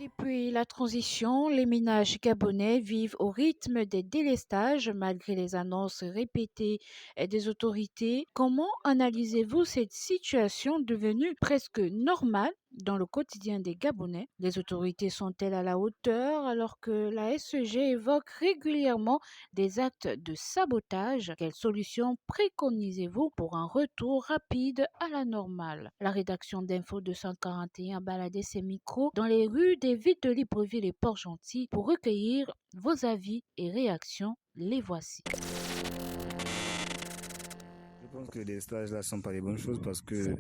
Depuis la transition, les ménages gabonais vivent au rythme des délestages malgré les annonces répétées des autorités. Comment analysez-vous cette situation devenue presque normale dans le quotidien des Gabonais? Les autorités sont-elles à la hauteur alors que la SEG évoque régulièrement des actes de sabotage? Quelles solutions préconisez-vous pour un retour rapide à la normale? La rédaction d'Info 241 a baladé ses micros dans les rues des villes de Libreville et Port-Gentil pour recueillir vos avis et réactions. Les voici. Je pense que les stages là sont pas les bonnes choses parce que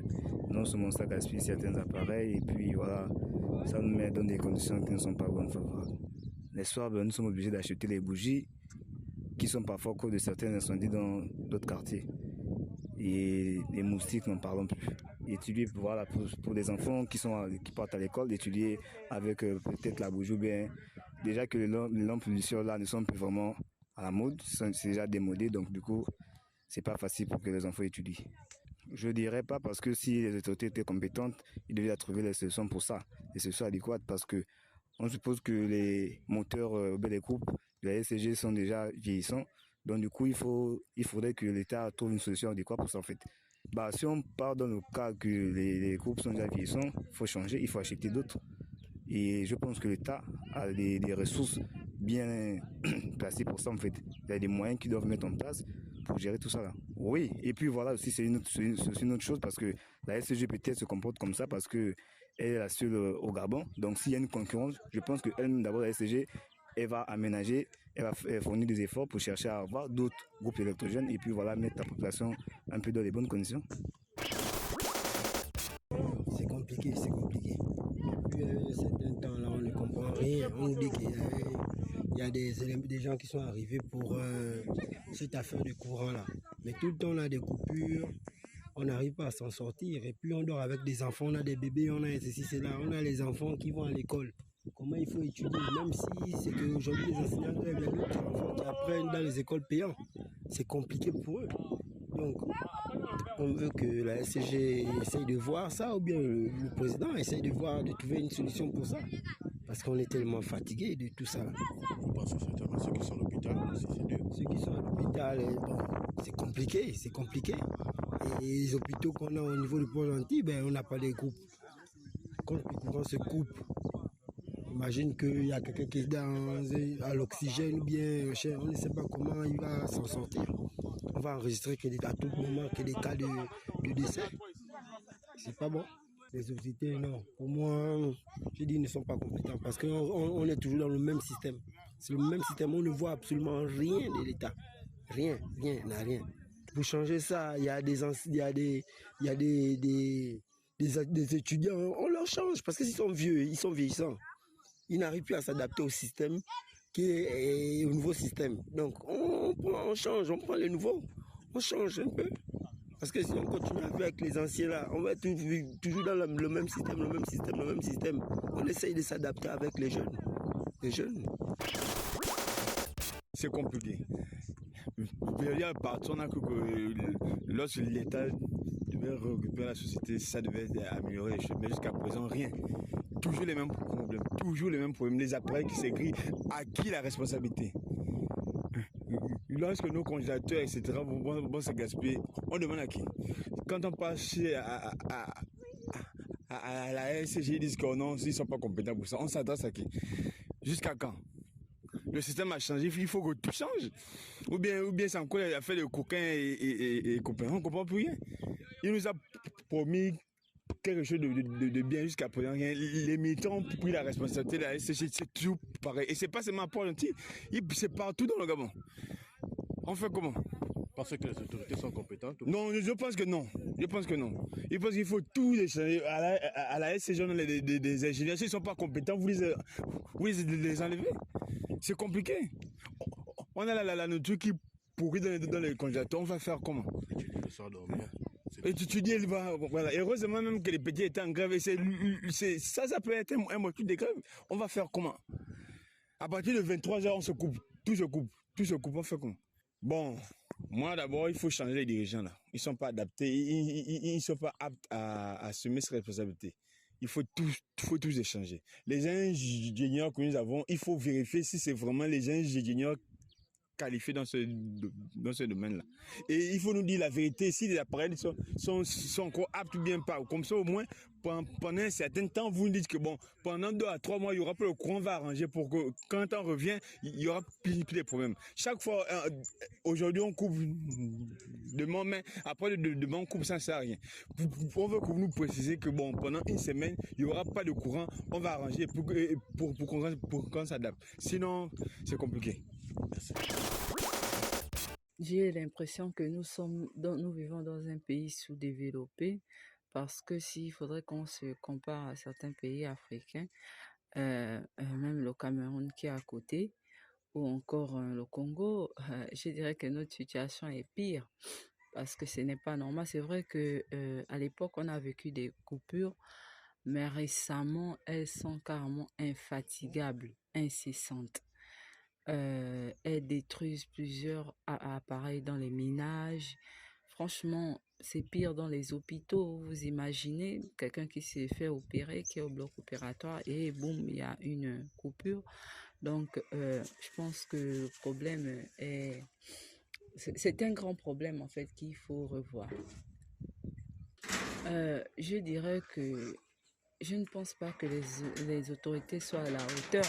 non seulement ça gaspille certains appareils et puis voilà, ça nous met dans des conditions qui ne sont pas bonnes favorables. Les soirs, nous sommes obligés d'acheter les bougies qui sont parfois cause de certains incendies dans d'autres quartiers. Et les moustiques, n'en parlons plus. Étudier voilà, pour des enfants qui partent à l'école, d'étudier avec peut-être la bougie ou bien déjà que les lampes lucières là ne sont plus vraiment à la mode, c'est déjà démodé, donc du coup c'est pas facile pour que les enfants étudient. Je dirais pas parce que si les autorités étaient compétentes, ils devaient trouver les solutions pour ça, les solutions adéquates parce que on suppose que les moteurs les groupes de la SCG sont déjà vieillissants. Donc du coup, il faudrait que l'État trouve une solution adéquate pour ça en fait. Si on part dans le cas que les groupes sont déjà vieillissants, il faut changer, il faut acheter d'autres. Et je pense que l'État a des ressources bien placées pour ça en fait. Il y a des moyens qu'ils doivent mettre en place pour gérer tout ça là. Oui, et puis voilà aussi c'est une autre chose parce que la SCG peut-être se comporte comme ça parce que elle est la seule au Gabon. Donc s'il y a une concurrence, je pense que elle, d'abord la SCG, elle va aménager, elle va fournir des efforts pour chercher à avoir d'autres groupes électrogènes et puis voilà mettre la population un peu dans les bonnes conditions. C'est compliqué, c'est compliqué. Depuis un certain temps-là, on ne comprend rien. On dit qu'il y a des gens qui sont arrivés pour cette affaire de courant-là. Mais tout le temps, on a des coupures, on n'arrive pas à s'en sortir. Et puis, on dort avec des enfants, on a des bébés, on a ceci, cela. On a les enfants qui vont à l'école. Comment il faut étudier, même si c'est qu'aujourd'hui, les enseignants, il y a d'autres enfants qui apprennent dans les écoles payantes. C'est compliqué pour eux. Donc, on veut que la SCG essaye de voir ça ou bien le président essaye de trouver une solution pour ça. Parce qu'on est tellement fatigué de tout ça. Vous pensez certainement ceux qui sont à l'hôpital, ceux qui sont à l'hôpital, bon, c'est compliqué, c'est compliqué. Et les hôpitaux qu'on a au niveau du Port-Gentil, on n'a pas les groupes. Quand le courant se coupe, imagine qu'il y a quelqu'un qui est à l'oxygène ou bien on ne sait pas comment il va s'en sortir. On va enregistrer à tout moment que des cas de décès. C'est pas bon. Les autorités, non. Pour moi, je dis, ils ne sont pas compétents parce qu'on est toujours dans le même système. C'est le même système. On ne voit absolument rien de l'État. Rien, rien. Pour changer ça, il y a des étudiants, on leur change parce que s'ils sont vieux, ils sont vieillissants. Ils n'arrivent plus à s'adapter au système qui est au nouveau système. Donc, on change, on prend les nouveaux, on change un peu. Parce que si on continue avec les anciens là, on va être toujours dans le même système. On essaye de s'adapter avec les jeunes. C'est compliqué. Il y a partout, on a cru que lorsque l'État devait récupérer la société, ça devait améliorer les choses. Mais jusqu'à présent, rien. Toujours les mêmes problèmes. Les appareils qui s'écrivent, à qui la responsabilité? Lorsque nos congélateurs, etc., vont se gaspiller, on demande à qui? Quand on passe à la SCG, ils disent que non, ils ne sont pas compétents pour ça. On s'adresse à qui? Jusqu'à quand? Le système a changé, il faut que tout change. Ou bien c'est encore l'affaire de coquins et copains. On ne comprend plus rien. Il nous a promis quelque chose de bien jusqu'à présent. Les militants ont pris la responsabilité de la SCG, c'est toujours pareil. Et c'est pas seulement à Port-Gentil, c'est partout dans le Gabon. On fait comment? Parce que les autorités sont compétentes? Non, je pense que non. Il pense qu'il faut tout échanger. À la SCG, on a des ingénieurs. S'ils ne sont pas compétents, vous les enlevez. C'est compliqué. On a la nourriture qui pourrit dans les congélateurs. On va faire comment? Le soir dormir. Et tu dis, voilà. Heureusement même que les petits étaient en grève. Et ça peut être un motif de grève. On va faire comment? À partir de 23h, on se coupe. Tout se coupe. On fait comment? Bon, moi d'abord, il faut changer les dirigeants là. Ils ne sont pas adaptés. Ils ne sont pas aptes à assumer ces responsabilités. faut tous échanger. Les ingénieurs que nous avons, il faut vérifier si c'est vraiment les ingénieurs qualifiés dans ce domaine-là. Et il faut nous dire la vérité, si les appareils sont encore aptes ou bien pas. Comme ça, au moins, pendant un certain temps, vous nous dites que bon, pendant 2 à 3 mois, il y aura pas le courant va arranger pour que quand on revient, il y aura plus de problèmes. Chaque fois, aujourd'hui, on coupe demain, mais après demain, on coupe, ça ne sert à rien. On veut que vous nous précisez que bon, pendant une semaine, il n'y aura pas de courant, on va arranger pour qu'on s'adapte. Sinon, c'est compliqué. Merci. J'ai l'impression que nous vivons dans un pays sous-développé parce que s'il faudrait qu'on se compare à certains pays africains, même le Cameroun qui est à côté, ou encore le Congo, je dirais que notre situation est pire parce que ce n'est pas normal. C'est vrai que à l'époque, on a vécu des coupures, mais récemment, elles sont carrément infatigables, incessantes. Elles détruisent plusieurs appareils dans les ménages. Franchement, c'est pire dans les hôpitaux. Vous imaginez quelqu'un qui s'est fait opérer, qui est au bloc opératoire et boum, il y a une coupure. Donc, je pense que le problème c'est un grand problème en fait qu'il faut revoir. Je dirais que je ne pense pas que les autorités soient à la hauteur.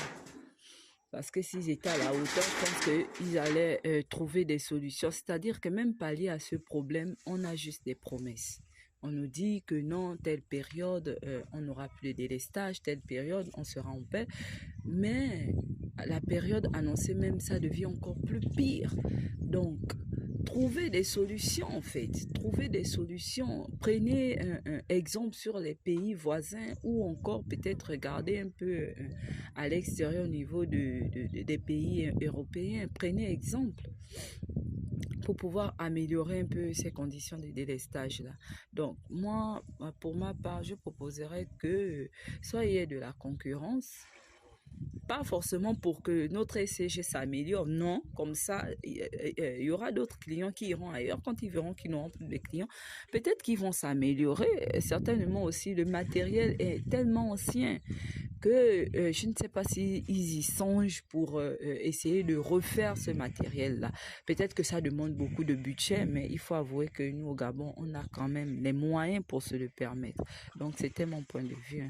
Parce que s'ils étaient à la hauteur, je pense qu'ils allaient trouver des solutions. C'est-à-dire que même pallier à ce problème, on a juste des promesses. On nous dit que non, telle période, on n'aura plus de délestage, telle période, on sera en paix. Mais la période annoncée même, ça devient encore plus pire. Donc, trouver des solutions en fait, trouver des solutions. Prenez un exemple sur les pays voisins ou encore peut-être regarder un peu à l'extérieur au niveau des pays européens. Prenez exemple pour pouvoir améliorer un peu ces conditions de délestage-là. Donc, moi, pour ma part, je proposerais que soit il y ait de la concurrence, pas forcément pour que notre SCG s'améliore, non, comme ça, il y aura d'autres clients qui iront ailleurs. Quand ils verront qu'ils n'auront plus de clients, peut-être qu'ils vont s'améliorer. Certainement aussi, le matériel est tellement ancien que je ne sais pas s'ils y songent pour essayer de refaire ce matériel-là. Peut-être que ça demande beaucoup de budget, mais il faut avouer que nous, au Gabon, on a quand même les moyens pour se le permettre. Donc, c'était mon point de vue.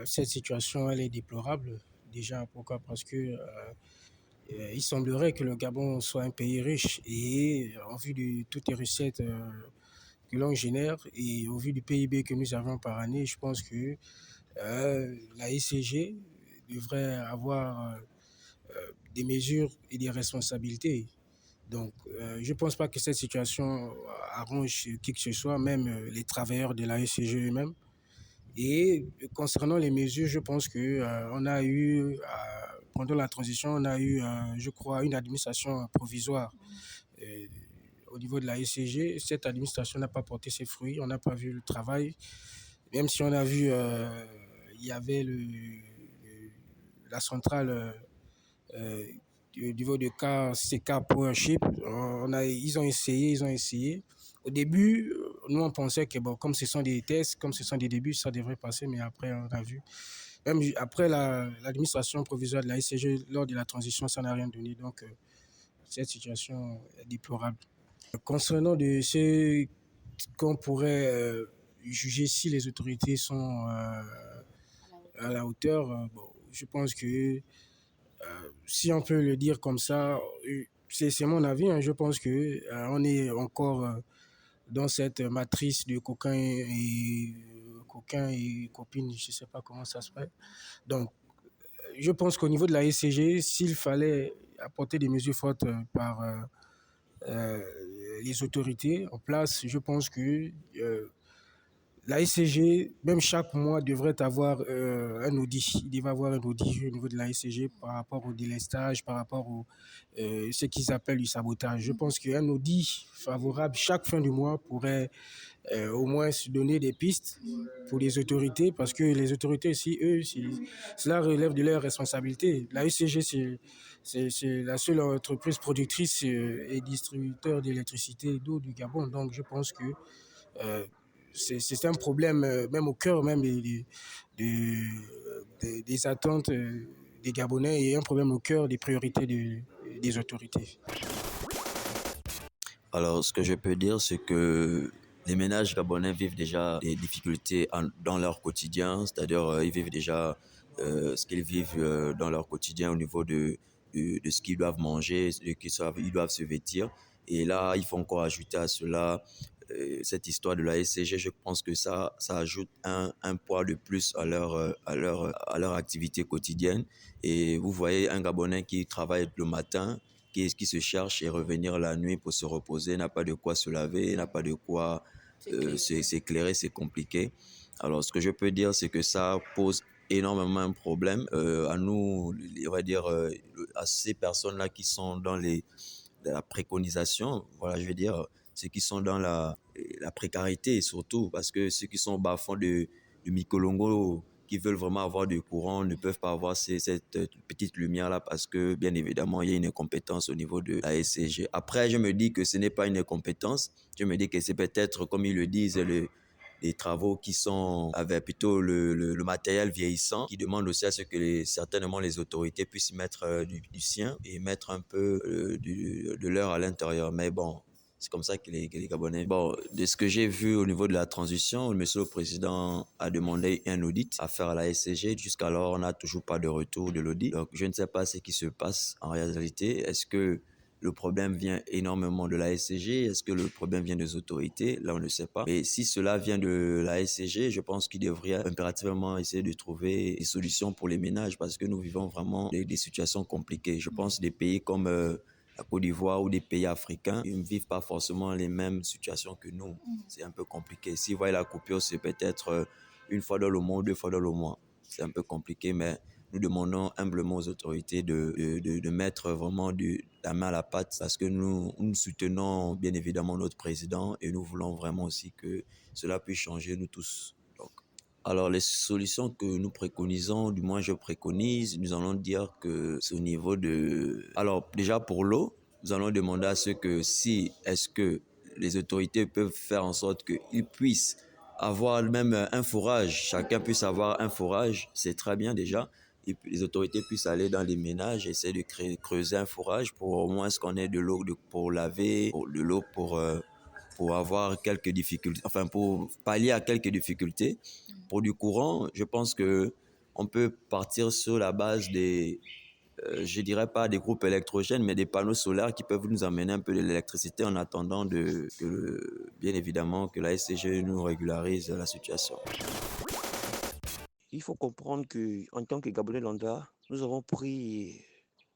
Cette situation, elle est déplorable. Déjà, pourquoi? Parce que il semblerait que le Gabon soit un pays riche et en vue de toutes les recettes que l'on génère et au vu du PIB que nous avons par année, je pense que la ECG devrait avoir des mesures et des responsabilités. Donc, je ne pense pas que cette situation arrange qui que ce soit, même les travailleurs de la ECG eux-mêmes. Et concernant les mesures, je pense que on a eu, pendant la transition, on a eu, je crois, une administration provisoire au niveau de la ECG. Cette administration n'a pas porté ses fruits, on n'a pas vu le travail. Même si on a vu, il y avait la centrale du niveau de CK Powership, ils ont essayé. Au début, nous on pensait que bon, comme ce sont des tests, comme ce sont des débuts, ça devrait passer, mais après on a vu. Même après l'administration provisoire de la ECG, lors de la transition, ça n'a rien donné. Donc cette situation est déplorable. Concernant de ce qu'on pourrait juger si les autorités sont à la hauteur, bon, je pense que si on peut le dire comme ça, c'est mon avis, hein, je pense que on est encore dans cette matrice de coquins et copines, je ne sais pas comment ça se fait. Donc, je pense qu'au niveau de la ECG, s'il fallait apporter des mesures fortes par les autorités en place, je pense que la ECG, même chaque mois, devrait avoir un audit. Il devrait avoir un audit au niveau de la ECG par rapport au délestage, par rapport au ce qu'ils appellent du sabotage. Je pense qu'un audit favorable chaque fin du mois pourrait au moins se donner des pistes pour les autorités, parce que les autorités, si eux, cela relève de leur responsabilité. La ECG, c'est la seule entreprise productrice et distributeur d'électricité et d'eau du Gabon. Donc, je pense que c'est un problème même au cœur même des attentes des Gabonais et un problème au cœur des priorités des autorités. Alors, ce que je peux dire, c'est que les ménages gabonais vivent déjà des difficultés dans leur quotidien, c'est-à-dire ils vivent déjà ce qu'ils vivent dans leur quotidien au niveau de ce qu'ils doivent manger, ils doivent se vêtir. Et là, il faut encore ajouter à cela cette histoire de la SCG. Je pense que ça ajoute un poids de plus à leur activité quotidienne. Et vous voyez un Gabonais qui travaille le matin, qui se cherche et revenir la nuit pour se reposer, n'a pas de quoi se laver, n'a pas de quoi s'éclairer, c'est compliqué. Alors, ce que je peux dire, c'est que ça pose énormément un problème à nous, on va dire, à ces personnes-là qui sont dans la préconisation, voilà, je veux dire, ceux qui sont dans la précarité surtout, parce que ceux qui sont au bas-fond de Mikolongo, qui veulent vraiment avoir du courant, ne peuvent pas avoir cette petite lumière-là parce que, bien évidemment, il y a une incompétence au niveau de la SCG. Après, je me dis que ce n'est pas une incompétence. Je me dis que c'est peut-être, comme ils le disent, les travaux qui sont avec plutôt le matériel vieillissant, qui demandent aussi à ce que certainement les autorités puissent mettre du sien et mettre un peu de leur à l'intérieur. Mais bon, c'est comme ça que les Gabonais... Bon, de ce que j'ai vu au niveau de la transition, monsieur le président a demandé un audit à faire à la SCG. Jusqu'alors, on n'a toujours pas de retour de l'audit. Donc, je ne sais pas ce qui se passe en réalité. Est-ce que le problème vient énormément de la SCG? Est-ce que le problème vient des autorités? Là, on ne sait pas. Mais si cela vient de la SCG, je pense qu'il devrait impérativement essayer de trouver des solutions pour les ménages parce que nous vivons vraiment des situations compliquées. Je pense des pays comme la Côte d'Ivoire ou des pays africains, ils ne vivent pas forcément les mêmes situations que nous. C'est un peu compliqué. Si vous voyez la coupure, c'est peut-être une fois dans le mois ou 2 fois dans le mois. C'est un peu compliqué, mais nous demandons humblement aux autorités de mettre vraiment la main à la pâte parce que nous soutenons bien évidemment notre président et nous voulons vraiment aussi que cela puisse changer nous tous. Donc, alors les solutions que nous préconisons, du moins je préconise, nous allons dire que c'est au niveau de... Alors déjà pour l'eau, nous allons demander à ceux que est-ce que les autorités peuvent faire en sorte qu'ils puissent avoir même un forage, chacun puisse avoir un forage, c'est très bien déjà. Et puis les autorités puissent aller dans les ménages, essayer de creuser un forage pour au moins qu'on ait de l'eau pour laver, de l'eau pour avoir quelques difficultés, enfin pour pallier à quelques difficultés. Pour du courant, je pense que on peut partir sur la base des, je dirais pas des groupes électrogènes, mais des panneaux solaires qui peuvent nous amener un peu de l'électricité en attendant bien évidemment que la SCG nous régularise la situation. Il faut comprendre qu'en tant que Gabonais lambda, nous avons pris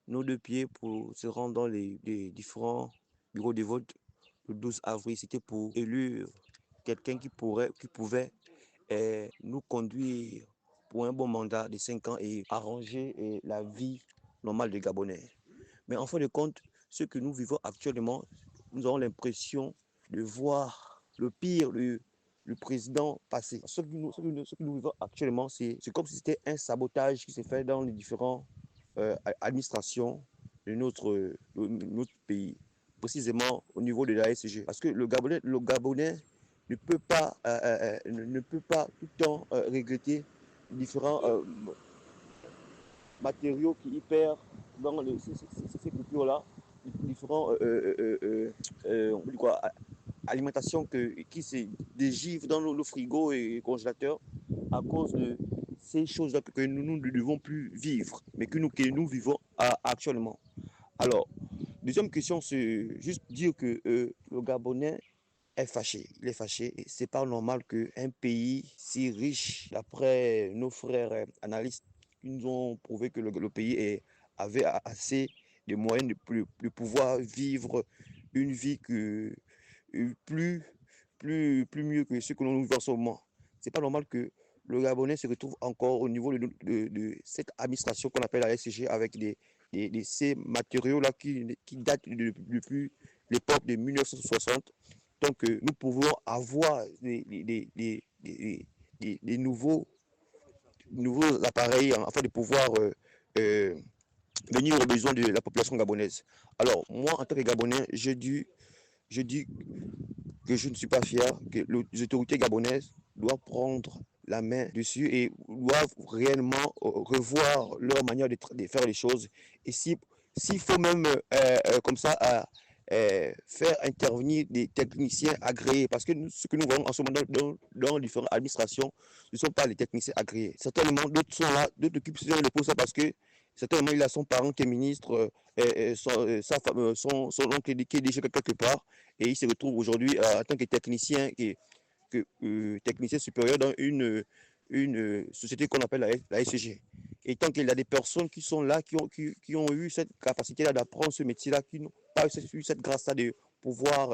nos 2 pieds pour se rendre dans les différents bureaux de vote le 12 avril. C'était pour élire quelqu'un qui pouvait nous conduire pour un bon mandat de 5 ans et arranger la vie normale des Gabonais. Mais en fin de compte, ce que nous vivons actuellement, nous avons l'impression de voir le pire, le président passé. Ce que nous vivons actuellement, c'est comme si c'était un sabotage qui s'est fait dans les différentes administrations de notre pays, précisément au niveau de la SCG. Parce que le Gabonais ne peut pas tout le temps regretter différents matériaux qui y perdent dans ces cultures-là, différents alimentation qui se dégivre dans nos frigos et congélateurs à cause de ces choses-là que nous ne devons plus vivre, mais que nous vivons actuellement. Alors, deuxième question, c'est juste dire que le Gabonais est fâché. Il est fâché. Et c'est pas normal qu'un pays si riche, d'après nos frères analystes, qui nous ont prouvé que le pays avait assez de moyens de pouvoir vivre une vie plus mieux que ce que l'on vit en ce moment. C'est pas normal que le Gabonais se retrouve encore au niveau de cette administration qu'on appelle la SCG avec ces matériaux-là qui datent depuis l'époque de 1960. Donc, nous pouvons avoir des nouveaux appareils afin de pouvoir venir aux besoins de la population gabonaise. Alors, moi, en tant que Gabonais, je dis que je ne suis pas fier, que les autorités gabonaises doivent prendre la main dessus et doivent réellement revoir leur manière de faire les choses. Et s'il faut même comme ça faire intervenir des techniciens agréés, parce que ce que nous voyons en ce moment dans différentes administrations, ce ne sont pas les techniciens agréés. Certainement, d'autres sont là, d'autres occupent le poste parce que certainement il a son parent qui est ministre, sa femme, son oncle qui est déjà quelque part, et il se retrouve aujourd'hui en tant que technicien, technicien supérieur dans une société qu'on appelle la SCG. Et tant qu'il y a des personnes qui sont là, qui ont eu cette capacité-là d'apprendre ce métier-là, qui n'ont pas eu cette grâce-là de pouvoir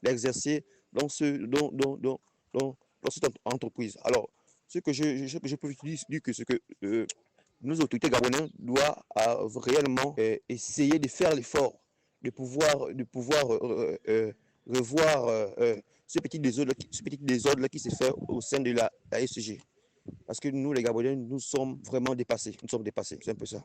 l'exercer dans cette entreprise. Alors, ce que je peux dire, c'est que nos autorités gabonaise doivent réellement essayer de faire l'effort de pouvoir revoir ce petit désordre qui se fait au sein de la SG. Parce que nous, les Gabonais, nous sommes vraiment dépassés. Nous sommes dépassés, c'est un peu ça.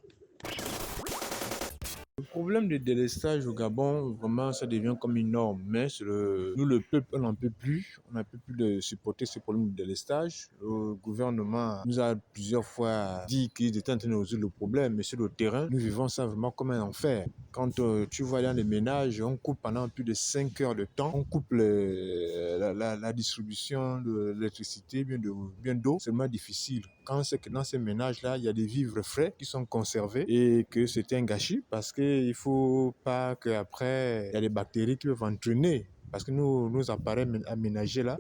Le problème de délestage au Gabon, vraiment, ça devient comme une norme. Mais nous, le peuple, on n'en peut plus. On n'en peut plus de supporter ce problème de délestage. Le gouvernement nous a plusieurs fois dit qu'ils étaient en train de résoudre le problème. Mais sur le terrain, nous vivons ça vraiment comme un enfer. Quand tu vois dans les ménages, on coupe pendant plus de 5 heures de temps. On coupe la distribution de l'électricité, bien d'eau. C'est vraiment difficile. Quand c'est que dans ces ménages-là, il y a des vivres frais qui sont conservés et que c'est un gâchis parce qu'il ne faut pas qu'après, il y a des bactéries qui peuvent entraîner. Parce que nos appareils aménagés là,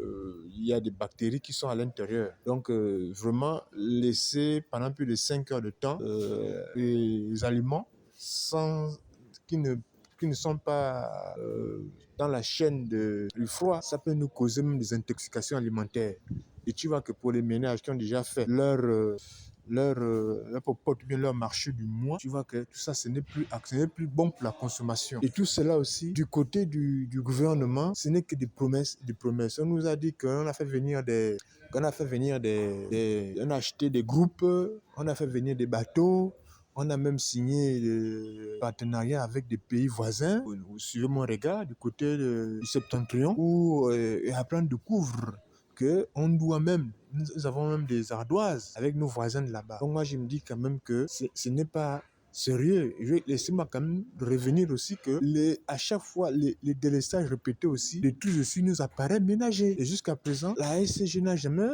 il y a des bactéries qui sont à l'intérieur. Donc, vraiment, laisser pendant plus de 5 heures de temps les aliments qui ne sont pas dans la chaîne du froid, ça peut nous causer même des intoxications alimentaires. Et tu vois que pour les ménages qui ont déjà fait leur popote ou bien leur marché du mois, tu vois que tout ça, ce n'est plus bon pour la consommation. Et tout cela aussi, du côté du gouvernement, ce n'est que des promesses, des promesses. On nous a dit qu'on a fait venir on a acheté des groupes, on a fait venir des bateaux, on a même signé des partenariats avec des pays voisins. Suivez mon regard, du côté du septentrion, où Apprend découvre qu'on doit même, nous avons même des ardoises avec nos voisins de là-bas. Donc moi, je me dis quand même que ce n'est pas sérieux. Laissez-moi quand même revenir aussi que à chaque fois, les délestages répétés aussi détruisent aussi nos appareils ménagers. Et jusqu'à présent, la SCG n'a jamais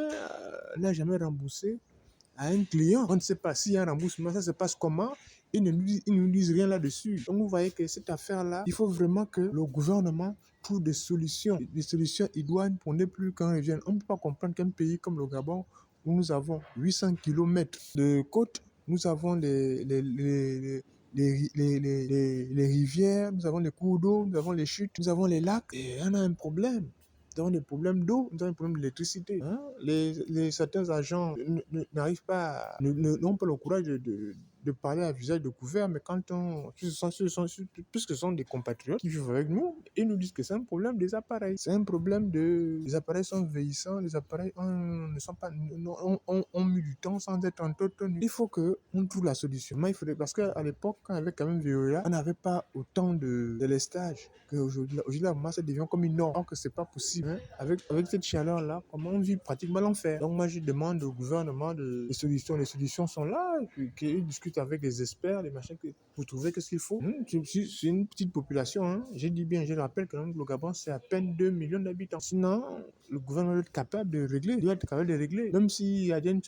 remboursé à un client. On ne sait pas s'il y a un remboursement, ça se passe comment. Ils ne nous disent rien là-dessus. Donc vous voyez que cette affaire-là, il faut vraiment que le gouvernement trouve des solutions. Des solutions idoines pour ne plus qu'on revienne. On ne peut pas comprendre qu'un pays comme le Gabon, où nous avons 800 kilomètres de côte, nous avons les rivières, nous avons les cours d'eau, nous avons les chutes, nous avons les lacs, et on a un problème. Nous avons des problèmes d'eau, nous avons des problèmes d'électricité. Hein? Certains agents n'arrivent pas, n'ont pas le courage de parler à visage découvert, mais puisque ce sont des compatriotes qui vivent avec nous, ils nous disent que c'est un problème des appareils. C'est un problème les appareils sont vieillissants, les appareils ont mis du temps sans être entretenus. Il faut qu'on trouve la solution. Mais parce qu'à l'époque, quand il y avait quand même Veolia, on n'avait pas autant de délestage qu'aujourd'hui. Aujourd'hui, ça devient comme une norme. Donc, c'est pas possible. Hein? Avec cette chaleur-là, comment on vit pratiquement l'enfer. Donc, moi, je demande au gouvernement des solutions. Les solutions sont là, qu'ils discutent avec les experts, les machins, pour trouver qu'est-ce qu'il faut. C'est une petite population. Hein? Je le rappelle que le Gabon, c'est à peine 2 millions d'habitants. Sinon, le gouvernement doit être capable de régler. Même s'il y a une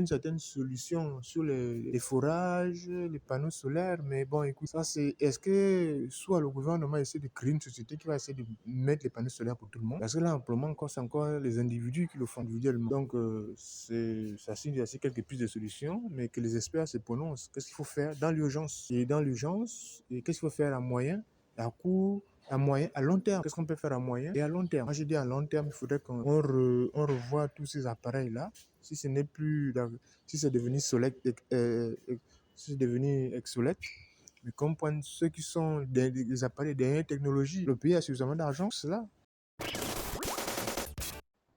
certaine solution sur les forages, les panneaux solaires, mais bon, écoute, ça c'est, est-ce que soit le gouvernement essaie de créer une société qui va essayer de mettre les panneaux solaires pour tout le monde? Parce que là, en ce moment, c'est encore les individus qui le font individuellement. Donc, ça signe aussi quelques pistes de solutions, mais que les experts se prononcent. Qu'est-ce qu'il faut faire dans l'urgence? Et qu'est-ce qu'il faut faire à moyen, à court, à moyen, à long terme? Qu'est-ce qu'on peut faire à moyen et à long terme? Moi, je dis à long terme, il faudrait qu'on revoie tous ces appareils-là. Si ce n'est plus, si c'est devenu obsolète, mais qu'on prenne ceux qui sont des appareils de dernière technologie. Le pays a suffisamment d'argent pour cela.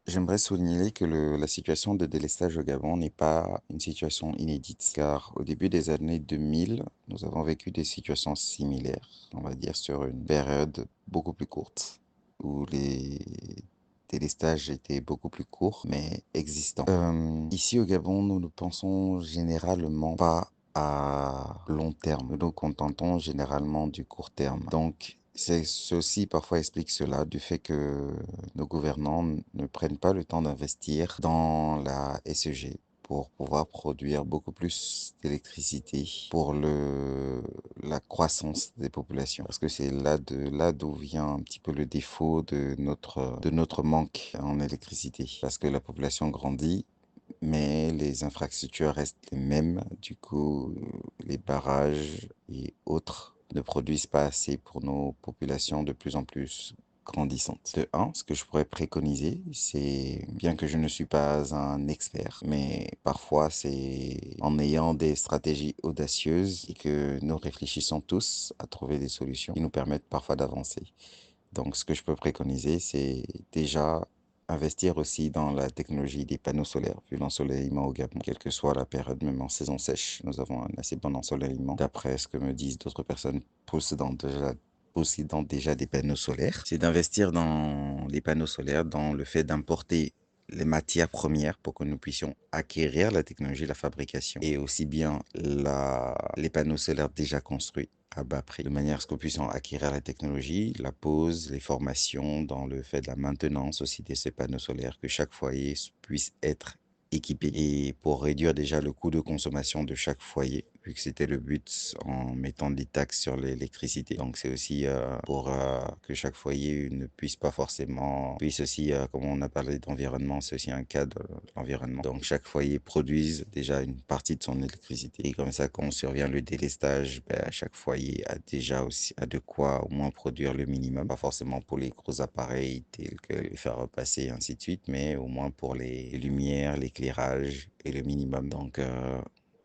J'aimerais souligner que la situation de délestage au Gabon n'est pas une situation inédite, car au début des années 2000, nous avons vécu des situations similaires, on va dire sur une période beaucoup plus courte. où les délestages étaient beaucoup plus courts, mais existants. Ici au Gabon, nous ne pensons généralement pas à long terme. Nous nous contentons généralement du court terme. Donc, ceci parfois explique cela, du fait que nos gouvernants ne prennent pas le temps d'investir dans la SEG pour pouvoir produire beaucoup plus d'électricité pour la croissance des populations. Parce que c'est là d'où vient un petit peu le défaut de notre manque en électricité. Parce que la population grandit, mais les infrastructures restent les mêmes. Du coup, les barrages et autres ne produisent pas assez pour nos populations de plus en plus grandissantes. De un, ce que je pourrais préconiser, c'est, bien que je ne suis pas un expert, mais parfois c'est en ayant des stratégies audacieuses et que nous réfléchissons tous à trouver des solutions qui nous permettent parfois d'avancer. Donc, ce que je peux préconiser, c'est déjà investir aussi dans la technologie des panneaux solaires, vu l'ensoleillement au Gabon, quelle que soit la période, même en saison sèche, nous avons un assez bon ensoleillement. D'après ce que me disent d'autres personnes possédant déjà des panneaux solaires, c'est d'investir dans les panneaux solaires, dans le fait d'importer les matières premières pour que nous puissions acquérir la technologie, la fabrication et aussi bien les panneaux solaires déjà construits à bas prix, de manière à ce qu'on puisse en acquérir la technologie, la pose, les formations dans le fait de la maintenance aussi de ces panneaux solaires, que chaque foyer puisse être équipé. Et pour réduire déjà le coût de consommation de chaque foyer, vu que c'était le but en mettant des taxes sur l'électricité. Donc c'est aussi pour que chaque foyer ne puisse pas forcément, puisse aussi, comme on a parlé d'environnement, c'est aussi un cas de l'environnement. Donc chaque foyer produise déjà une partie de son électricité. Et comme ça, quand survient le délestage, ben, chaque foyer a déjà aussi de quoi au moins produire le minimum. Pas forcément pour les gros appareils tels que les faire repasser, ainsi de suite, mais au moins pour les lumières, l'éclairage et le minimum. Donc,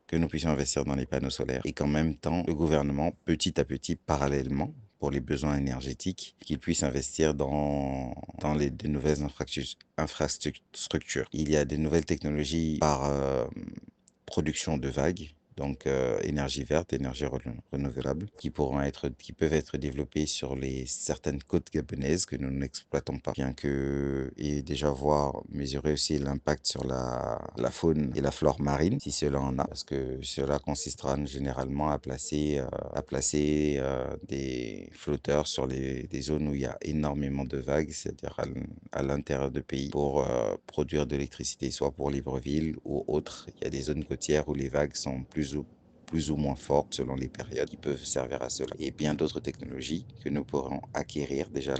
que nous puissions investir dans les panneaux solaires et qu'en même temps, le gouvernement, petit à petit, parallèlement, pour les besoins énergétiques, qu'il puisse investir dans de nouvelles infrastructures. Il y a des nouvelles technologies par production de vagues, donc énergie verte, énergie renouvelable, qui peuvent être développées sur certaines côtes gabonaises que nous n'exploitons pas, bien que, et déjà mesurer aussi l'impact sur la faune et la flore marine, si cela en a, parce que cela consistera généralement à placer des flotteurs sur des zones où il y a énormément de vagues, c'est-à-dire à l'intérieur du pays, pour produire de l'électricité, soit pour Libreville ou autre. Il y a des zones côtières où les vagues sont plus ou moins fortes selon les périodes qui peuvent servir à cela. Et bien d'autres technologies que nous pourrons acquérir, déjà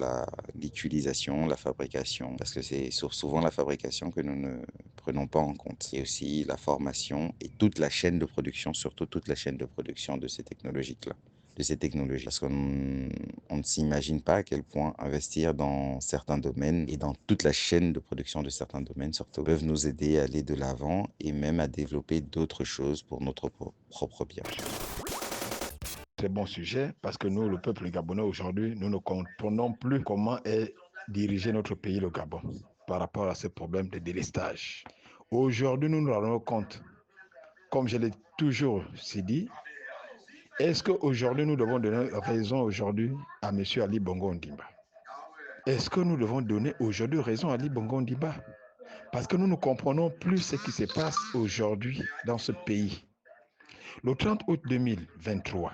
l'utilisation, la fabrication, parce que c'est souvent la fabrication que nous ne prenons pas en compte. Et aussi la formation et toute la chaîne de production, surtout toute la chaîne de production de ces technologies-là. De ces technologies. Parce on ne s'imagine pas à quel point investir dans certains domaines et dans toute la chaîne de production de certains domaines surtout peuvent nous aider à aller de l'avant et même à développer d'autres choses pour notre propre bien. Très bon sujet parce que nous, le peuple gabonais aujourd'hui, nous ne comprenons plus comment est dirigé notre pays, le Gabon, par rapport à ce problème de délestage. Aujourd'hui, nous nous rendons compte, comme je l'ai toujours dit, est-ce qu'aujourd'hui nous devons donner raison aujourd'hui à M. Ali Bongo Ondimba? Est-ce que nous devons donner aujourd'hui raison à Ali Bongo Ondimba? Parce que nous ne comprenons plus ce qui se passe aujourd'hui dans ce pays. Le 30 août 2023,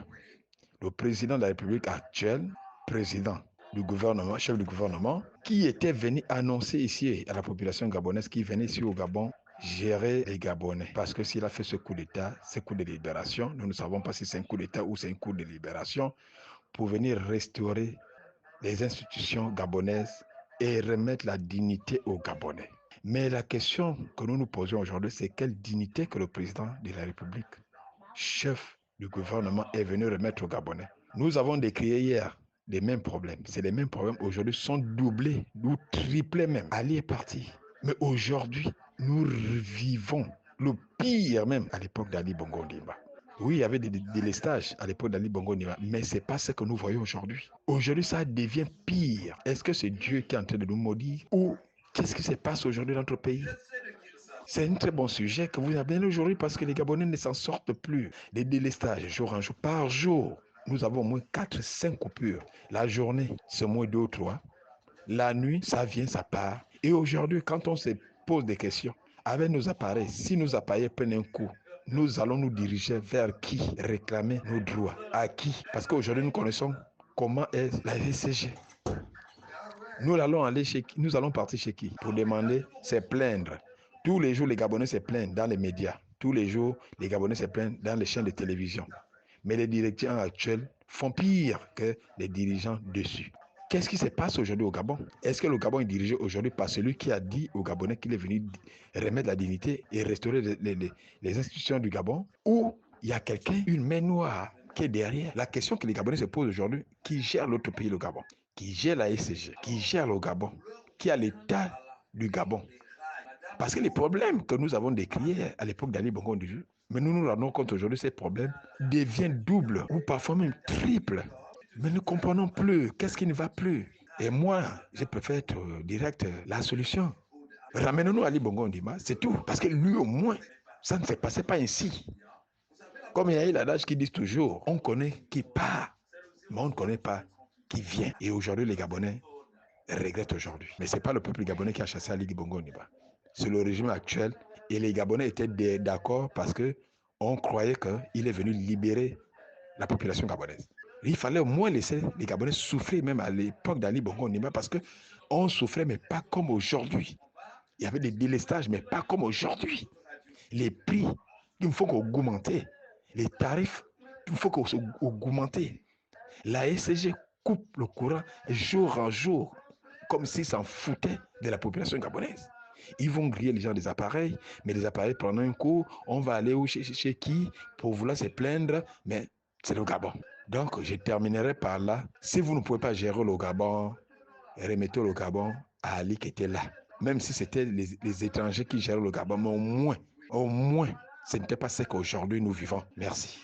le président de la République actuelle, président du gouvernement, chef du gouvernement, qui était venu annoncer ici à la population gabonaise, qui venait ici au Gabon gérer les Gabonais. Parce que s'il a fait ce coup d'État, ce coup de libération, nous ne savons pas si c'est un coup d'État ou c'est un coup de libération, pour venir restaurer les institutions gabonaises et remettre la dignité aux Gabonais. Mais la question que nous nous posons aujourd'hui, c'est quelle dignité que le président de la République, chef du gouvernement, est venu remettre aux Gabonais. Nous avons décrié hier les mêmes problèmes. C'est les mêmes problèmes aujourd'hui sont doublés ou triplés même. Ali est parti. Mais aujourd'hui, nous revivons le pire même à l'époque d'Ali Bongo Ondimba. Oui, il y avait des délestages à l'époque d'Ali Bongo Ondimba, mais ce n'est pas ce que nous voyons aujourd'hui. Aujourd'hui, ça devient pire. Est-ce que c'est Dieu qui est en train de nous maudire ou qu'est-ce qui se passe aujourd'hui dans notre pays? C'est un très bon sujet que vous avez aujourd'hui parce que les Gabonais ne s'en sortent plus. Les délestages, jour en jour, par jour, nous avons au moins 4-5 coupures. La journée, c'est au moins 2 ou 3. La nuit, ça vient, ça part. Et aujourd'hui, quand on se pose des questions, avec nos appareils, si nos appareils prennent un coup, nous allons nous diriger vers qui réclamer nos droits? À qui? Parce qu'aujourd'hui, nous connaissons comment est la VCG. Nous allons partir chez qui? Pour demander, c'est plaindre. Tous les jours, les Gabonais se plaignent dans les médias. Tous les jours, les Gabonais se plaignent dans les chaînes de télévision. Mais les dirigeants actuels font pire que les dirigeants dessus. Qu'est-ce qui se passe aujourd'hui au Gabon? Est-ce que le Gabon est dirigé aujourd'hui par celui qui a dit aux Gabonais qu'il est venu remettre la dignité et restaurer les institutions du Gabon? Ou il y a quelqu'un, une main noire, qui est derrière? La question que les Gabonais se posent aujourd'hui, qui gère l'autre pays, le Gabon? Qui gère la SCG? Qui gère le Gabon? Qui a l'état du Gabon? Parce que les problèmes que nous avons décriés à l'époque d'Ali Bongo Ondimba, mais nous nous rendons compte aujourd'hui, ces problèmes deviennent doubles ou parfois même triples. Mais nous ne comprenons plus qu'est-ce qui ne va plus. Et moi, je préfère être direct, la solution. Ramenons-nous à Ali Bongo Ondimba, c'est tout. Parce que lui, au moins, ça ne se passait pas ainsi. Comme il y a eu l'adage qui dit toujours, on connaît qui part, mais on ne connaît pas qui vient. Et aujourd'hui, les Gabonais regrettent aujourd'hui. Mais ce n'est pas le peuple gabonais qui a chassé Ali Bongo Ondimba. C'est le régime actuel. Et les Gabonais étaient d'accord parce qu'on croyait qu'il est venu libérer la population gabonaise. Il fallait au moins laisser les Gabonais souffrir, même à l'époque d'Ali Bongo Ondimba, parce qu'on souffrait, mais pas comme aujourd'hui. Il y avait des délestages, mais pas comme aujourd'hui. Les prix, il faut augmenter. Les tarifs, il faut augmenter. La SCG coupe le courant jour en jour, comme s'ils s'en foutaient de la population gabonaise. Ils vont griller les gens des appareils, mais les appareils prennent un coup, on va aller chez qui pour vouloir se plaindre, mais c'est le Gabon. Donc, je terminerai par là. Si vous ne pouvez pas gérer le Gabon, remettez le Gabon à Ali qui était là. Même si c'était les étrangers qui gèrent le Gabon, mais au moins, ce n'était pas ce qu'aujourd'hui nous vivons. Merci.